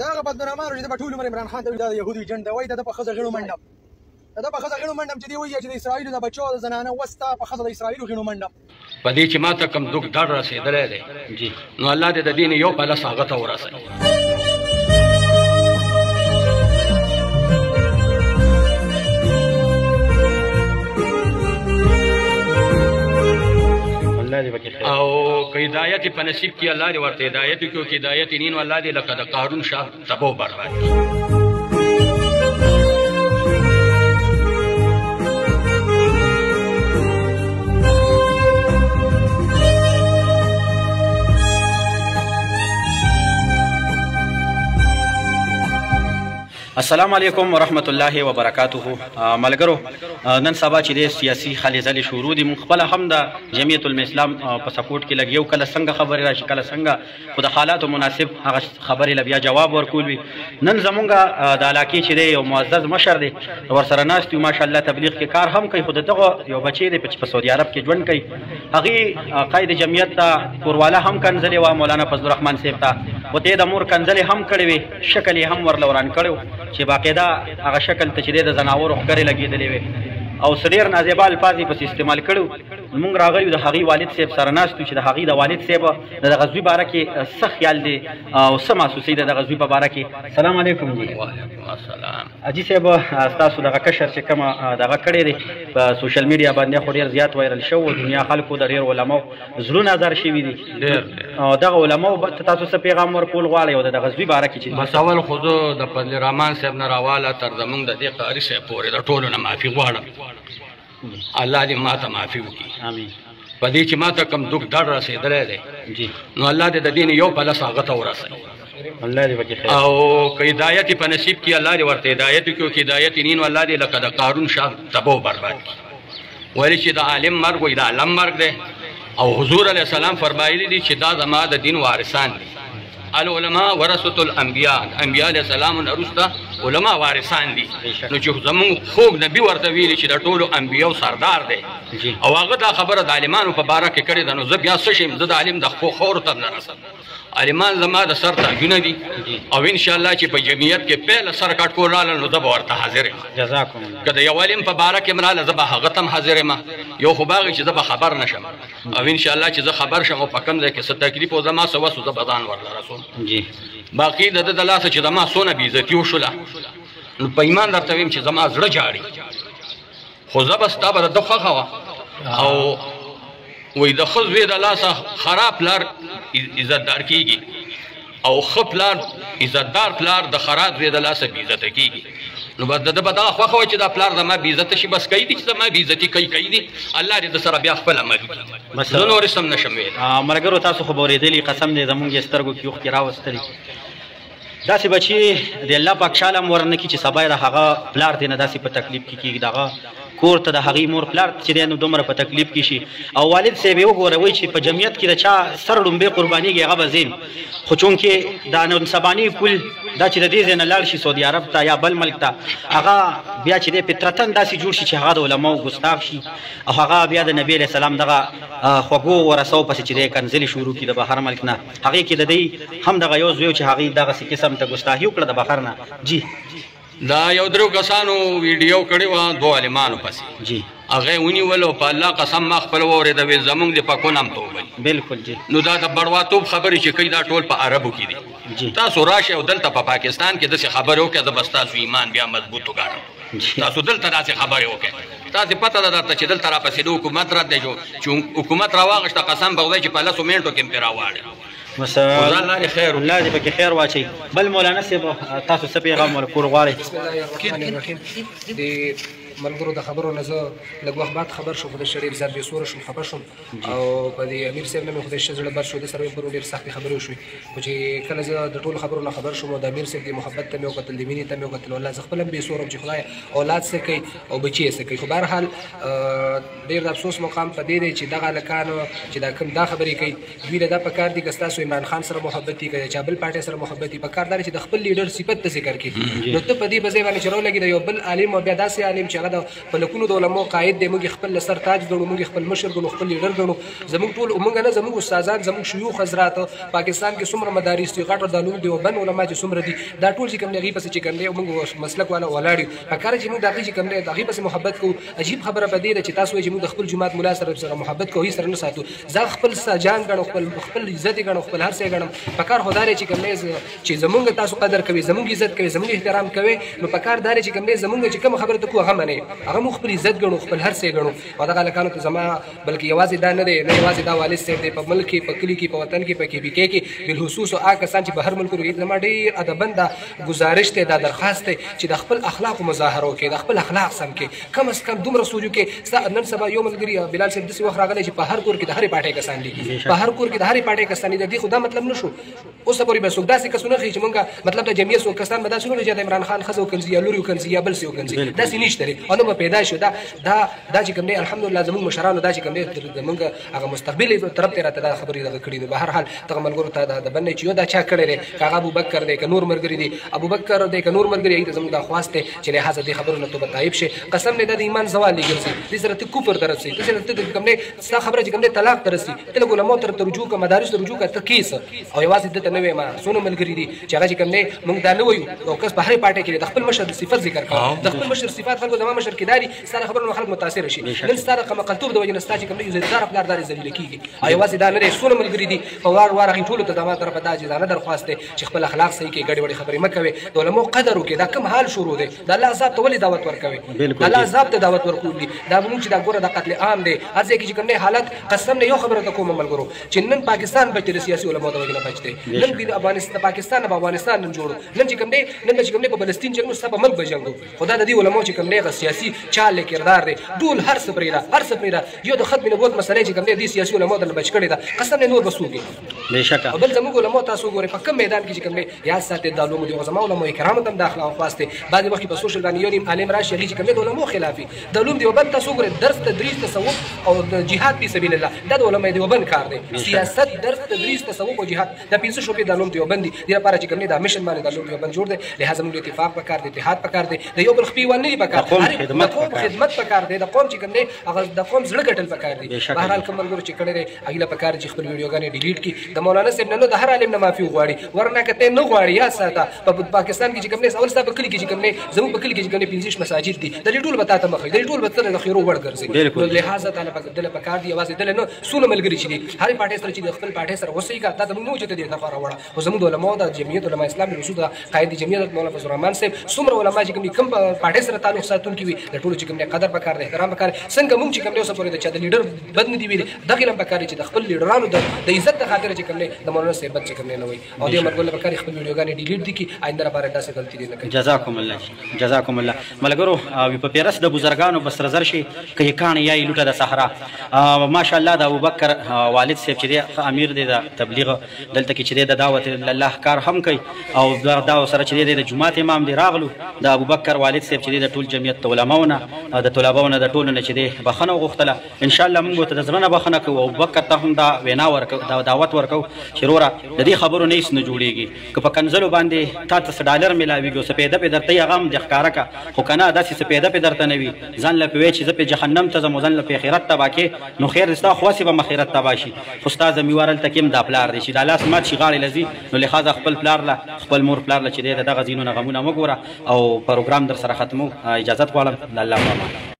دا هغه بدنامانو چې د ټول عمر عمران خان ته دا يهودي ایجنټ دی، وایي د په ښځه غېړو منډم، د په ښځه غېړو منډم چې دی وایي چې د اسرائیلو د بچو د زنانه وستا په ښځه د اسرائیلو غېړو منډم. په دې چې ما ته کوم دوک ډډ رسېدلی دی نو الله دې د دې نه یو پلس هغه ته ورسوي. او که هدایت په نصیب کې الله دې ورته هدایت وکړي، او که هدایت یې نه نو الله دې لکه د قارون شاه تباه و برباد کړي. السلام علیکم ورحمت الله وبرکاته. ملګرو، نن سبا چې د سیاسي خلې ځلې شروع دي، موږ خپله هم د جمعیت الاسلام په سپورټ کې لګیو، کله څنګه خبرې راشي کله څنګه، خو د حالاتو مناسب هغه خبرې له بیا جواب ورکول وي. نن زمونږ د علاقې چې دی یو معزز مشر دی ورسره ناست یو، ماشاءالله تبلیغ کې کار هم کوي، خو دغه یو بچی دی په سعودي عرب کې ژوند کوي، هغې قاید جمعیت ته کورواله هم کنځلې وه مولانا فضل الرحمن صاحب ته، ورته د مور کنځلې هم کړې وې، شکل یې هم ورله وران کړی و چې باقاعده هغه شکل ته چې دی د ځناورو ښکرې لګېدلې وې او څه ډېر نازیبا الفاظ یې پسې استعمال کړي. موږ راغلي د هغې والد صاحب سره ناست یو چې د هغې د والد صاحب د دغه زوی باره کې څه خیال دی او څه محسوسوي د دغه زوی په باره کې. السلام علیکم جی. وعلیکم السلام. حاجي صاحب، ستاسو دغه کشر چې کومه دغه کړی دی په سوشل میډیا باندې خو ډېر زیات وایرل شو، دنیا خلکو د ډېر علماو زړونه ازار شوي دي، او دغه علماو تاسو څه پیغام ورکول غواړئ او د دغه زوی باره کې چې بس اول خو زه د فضل الرحمن صاحب نه راواله تر زمونږ د دې قاري صاحب پورې د ټولو نه معافي غواړم، الله دې ما ته معافي وکړي. امین. په دې چې ما ته کوم دوک ډډ رسېدلی دی نو الله دې د دې نه یو پلس هغه ته ورسوي. الله دې پکې خیر. او که هدایت یې په نصیب کې الله دې ورته هدایت وکړي، او که هدایت یې نه نو الله دې لکه د قارون شاه تباه و برباد کړي. ولې چې د عالم مرګ وایي د علم مرګ دی، او حضور علیه السلام فرمایلی دي چې دا زما د دین وارثان دي. العلماء ورثة الانبیاء، انبیاء علیه السلام نه وروسته علما وارثان دي. نو چې زمونږ خوږ نبي ورته ویلي چې د ټولو انبیاو سردار دی او هغه دا خبره د عالمانو په باره کې کړې ده، نو زه بیا څه شم؟ زه د عالم د خورو ته نه رسم. عالمان زما د سر تاجونه دي او انشاءالله چې په جمعیت کې پیله سر کټ کول راله نو زه به ورته حاضر یم. جزاکم. که د یو عالم په باره کې م راله زه به هغه ته هم حاضر یم، یو خو باغې چې زه به خبر نه شم، او انشاءالله چې زه خبر شم او په کوم ځای کې څه تکلیف او زما څه وس زه به ځان ورله رسوم. باقي د ده د لاسه چې زما څونه بېعزتي وشوله نو په ایمان درته ویم چې زما زړه جاړي، خو زه به ستا به د ده خوښه وه. او وایي د ښه زوی د لاسه خراب پلار عزتدار کېږي، او ښه پلار عزتدار پلار د خراب زوی د لاسه بېعزته کېږي. نو بس د ده به دغه خوښه وه چې دا پلار زما بېعزته شي، بس کوي دي چې زما بېعزتي کوي دي، الله دې د سره بیا خپل عمل وکړي، زه نور هېڅ هم نه شم ویلی. ملګرو، تاسو خو به اورېدلي، قسم دی زمونږ یې سترګو کې اوښکې راوستلي. داسې بچي د الله پاک شاله هم ورنه کړي چې سبا یې د هغه پلار دی نه داسې په تکلیف کې کېږي، دغه کور ته د هغې مور پلار چې دی نو دومره په تکلیف کې شي. او والد صاحب یې وګوره، وایي چې په جمعیت کې د چا سر لومبۍ قربانېږي هغه به زیم، خو چونکې دا نن سباني کل دا چې د دې ځای نه لاړ شي سعودي عرب ته یا بل ملک ته، هغه بیا چې دی فطرتن داسې جوړ شي چې هغه د علماو ګستاخ شي، او هغه بیا د نبي علیه السلام دغه خوږو ورثو پسې چې دی کنځلې شروع کړي د بهر ملک نه. هغې کې د دی هم دغه یو زوی چې هغې دغسې قسم ته ګستاخي وکړه د بهر نه. جی، دا یو درو کسانو ویډیو کړې وه دوه عالمانو پسې، هغه ونیول او په الله قسم ما خپل واورېده، ویل زمونږ د پکون هم توبه. بلکل جی. نو دا د بړواتوب خبرې چې کوي دا ټول په عربو کې دي. تاسو راشئ او دلته په پاکستان کې داسې خبرې وکړئ، زه به ستاسو ایمان بیا مضبوط وګاڼم. تاسو دلته داسې خبرې وکړئ، تاسې پته ده درته چې دلته راپسې د حکومت رد دی، چې حکومت راواغېشته قسم به خدای چې په لسو منټو کې مې راواړې. الله دې خیر، الله دې پکې خیر واچوي. بل مولانا صاحب تاسو څه پیغام ورکول غواړئ؟ بسم الله الرحمن الرحیم. د ملګرو د خبرو نه زه لږ وخت بعد خبر شوم، خدای ډېر زیات بېسوره شوم، خفه شوم، او په دې امیر صاحب نه مې خدای ښه زړه بد شو، د سره مې پرون ډېرې سختې خبرې وشوې، خو چې کله زه د ټولو خبرو نه خبر شوم او د امیر صاحب د محبت ته مې وکتل، د مینې ته مې وکتل، والله زه خپله هم بېسوره وم چې خدای اولاد څه کوي او بچي یې څه کوي. خو بهرحال ډېر د افسوس مقام په دې دی چې دغه هلکانو چې دا کوم دا خبرې کوي، دوی له دا په کار دي که ستاسو عمران خان سره محبت دي، که د چا بل پارټۍ سره محبت دي، په کار دا چې د خپل لیډر صفت ته ذکر کړي. نو ته په دې په ځای باندې چې راولګي د یو بل عالم او بیا داسې عالم چې چې هغه د په لکونو د علماو قائد دی موږ خپل سر تاج ګڼو موږ خپل مشر ګڼو خپل لیډر ګڼو زموږ ټول موږ نه زموږ استادان زموږ شيوخ حضرات پاکستان کې څومره مدارس دي غټ دالو دیوبند علما چې څومره دي دا ټول چې کوم دی هغې پسې چې کوم دی موږ مسلک والا ولاړ یو پکار چې موږ د هغې چې کوم دی د هغې پسې محبت کوو عجیب خبره په دې ده چې تاسو وایئ چې موږ د خپل جومات ملا سره محبت کوو هېڅ سره نه ساتو زه خپل جان ګڼم خپل عزت یې ګڼم خپل هر څه یې ګڼم پکار خو دا دی چې کوم دی چې زموږ تاسو قدر کوئ زموږ عزت کوئ زموږ احترام کوئ نو پکار دا دی چې کوم دی زموږ چې کومه خبره ته کوو هغه منئ هغه موږ خپل عزت ګڼو خپل هر څه یې ګڼو او دغه هلکانو ته زما بلکې یوازې دا نه دی نه یوازې دا والد صاحب دی په ملک کې په کلي کې په وطن کې په KBK کې بالخصوص هغه کسان چې بهر ملکونو کې زما ډېر ادبن دا ګزارش دی دا درخواست دی چې د خپل اخلاقو مظاهره وکړي د خپل اخلاق سم کړي کم از کم دومره سوچ وکړي نن سبا یو ملګري بلال صاحب داسې وخت راغلی چې په هر کور کې د هرې پارټۍ کسان دي په هر کور کې د هرې پارټۍ کسان دي د دې خو دا مطلب نه شو اوسه پورې به څوک داسې کسونه ښیي چې مونږ مطلب د جمعیت څوک کسان به داسې نه چې د عمران خان ښځه وکنځي یا لور وکنځي یا بل څه وکنځي داسې نشته دی او نه به پیدا شو دا چې کوم دی الحمدلله زموږ مشرانو دا چې کوم دی زموږ هغه مستقبل طرف ته راته دا خبرې دغه کړي دي به هر حال دغه ملګرو ته د بل نه چې یو دا چا کړی دی که هغه ابوبکر دی که نور ملګري دي ابوبکر دی که نور ملګري هغې ته زموږ دا خواست دی چې لحاظه دې خبرو نه توبه تایب شي قسم دی دا د ایمان زوال یې ګرځي دې سره ته کفر ته رسوي دې سره ته کوم دی ستا خبره چې کوم دی طلاق ته رسي ته لږ علماو طرف ته رجوع کړه مدارسو ته رجوع کړه ته کیس او یوازې دته نه وایم څونه ملګري دي چې هغه چې کوم دی موږ دا نه وایو او کس په هرې پارټۍ کې د خپل مشر د صفت ذکر کوه د خپل مشر صفات خلکو زما مشر کیداري ستا د خبرو نه خلک متاثره شي نن ستا د قمقلتوب د وجې نه ستا چې کوم دی عزتدار پلار ذلیله کېږي او یوازې دا نه دی څونه ملګري دي په وار وار هغې ټولو ته زما طرفه دا عاجزانه درخواست دی چې خپل اخلاق صحیح کړئ ګډې وډې خبرې مه کوئ د علماو قدر وکړئ دا کوم حال شروع دی د الله عذاب ته ولې دعوت ورکوئ د الله عذاب ته دعوت ورکول دي دا مونږ چې دا ګوره دا قتل عام دی هر ځای کې چې کوم دی حالت قسم نه یو خبره ته کوم ملګرو چې نن پاکستان بچ دی د سیاسي علماو د وجې نه بچ دی نن د افغانستان پاکستان نه افغانستان نن جوړو نن چې کوم دی نن چې کوم دی په فلسطین جنګ نو ستا په ملک به جنګ خو دا د دې علماو چې کوم دی هغه سیاسي چال کردار دی ډول هر څه پرېږده هر څه پرېږده یو د ختم نبوت مسلې چې کوم دی دې سیاسي علماو درنه بچ کړې ده قسم نه نور به څوک بېشکه او بل زموږ علماو تاسو وګورئ په کوم میدان کې چې کوم دی یاد ساتئ د علومو دي زما علماو کرامو ته هم دا اخلاق خواست دی بعضې وخت په سوشل باندې یو نیم عالم راشي هغې چې کوم دی د علماو خلاف وي د علوم دیوبند تاسو وګورئ درس تدریس تصوف او د جهاد فی سبیل الله دا د علماء دیوبند کار دی سیاست درس تدریس تصوف او جهاد دا پنځه شعبې د علوم دیوبند دي دې لپاره چې کوم دی دا مشن باندې د علوم دیوبند جوړ دی لهذا موږ اتفاق پکار دی اتحاد پکار دی د یو بل خپلوان نه دي پکار د قوم خدمت پکار دی د قوم چې کوم دی هغه د قوم زړه ګټل پکار دی بهرحال کوم ملګرو چې کړی دی هغې له پکار چې خپل ویډیوګانې ډیلیټ کړي د مولانا صاحب نه د هر عالم نه معافي وغواړي ورنه که ته نه غواړي یاد ساته په پاکستان کې چې کوم دی اول ستا په کلي کې چې کوم دی زموږ په کلي کې چې کوم دی 15 مساجد دي د دې ټول به تا ته مخ وي د دې ټول به ته د خیرو وړ ګرځي نو لهذا تعالی دله پکار دی یوازې دله نه څونه ملګري چې دي هرې پارټۍ سره چې د خپل پارټۍ سره اوسئ که دا زموږ نه و چې ته دې دفعه راوړه خو زموږ د علماو د جمعیت علما اسلام رسول د قائد جمعیت مولانا فضل الرحمن صاحب څومره علما چې کوم دي کوم پارټۍ سره تعلق ساتونکي وي د ټولو چې کوم دی قدر پکار دی احترام پکار څنګه موږ چې کوم دی اوسه پورې د چا د لیډر بد نه دي ویلي دغې هم پکار دی چې د خپل لیډرانو د عزت د خاطر چې کوم دی د مولانا صاحب بد چې کوم دی نه وایي او دې ملګرو له پکار خپل ویډیوګانې ډیلیټ دي کړي آینده لپاره داسې غلطي دې نه کوي جزاکم الله جزاکم الله ملګرو په پیرس د بزرګانو بس رزر شي که یې کاڼې یا یې لوټه د صحرا ماشاءالله د ابوبکر والد صاحب چې دی امیر دی د تبلیغ دلته کې چې دی د دعوت الله کار هم کوي او دا سره چې دی د جومات امام دی راغلو د ابوبکر والد صاحب چې دی د ټول جمعیت د علماو نه د طلباو نه د ټولو نه چې دی بخښنه وغوښتله انشاءالله موږ ته د زړه نه بخښنه کوو او ابوبکر ته هم دا وینا ورکو دا دعوت ورکو چې وروره د دې خبرو نه هېڅ نه جوړېږي که په کنځلو باندې تا ته څه ډالر میلاویږي او سپېده پې درته یې هغه هم دې ښکاره کړه خو که نه داسې سپېده پې درته نه وي ځان له پې وایې چې زه پې جهنم ته ځم او ځان له پې آخرت تباه کې نو خیر دې ستا خو هسې به م آخرت تباه شي خو ستا ذمیوار هلته کې هم دا پلار دی چې دا لاس مات شي غاړې له ځي نو لحاظه خپل پلار له خپل مور پلار له چې دی د دغه ځینو نه غمونه مه ګوره او پروګرام در سره ختمو اجازت غواړم د الله په امان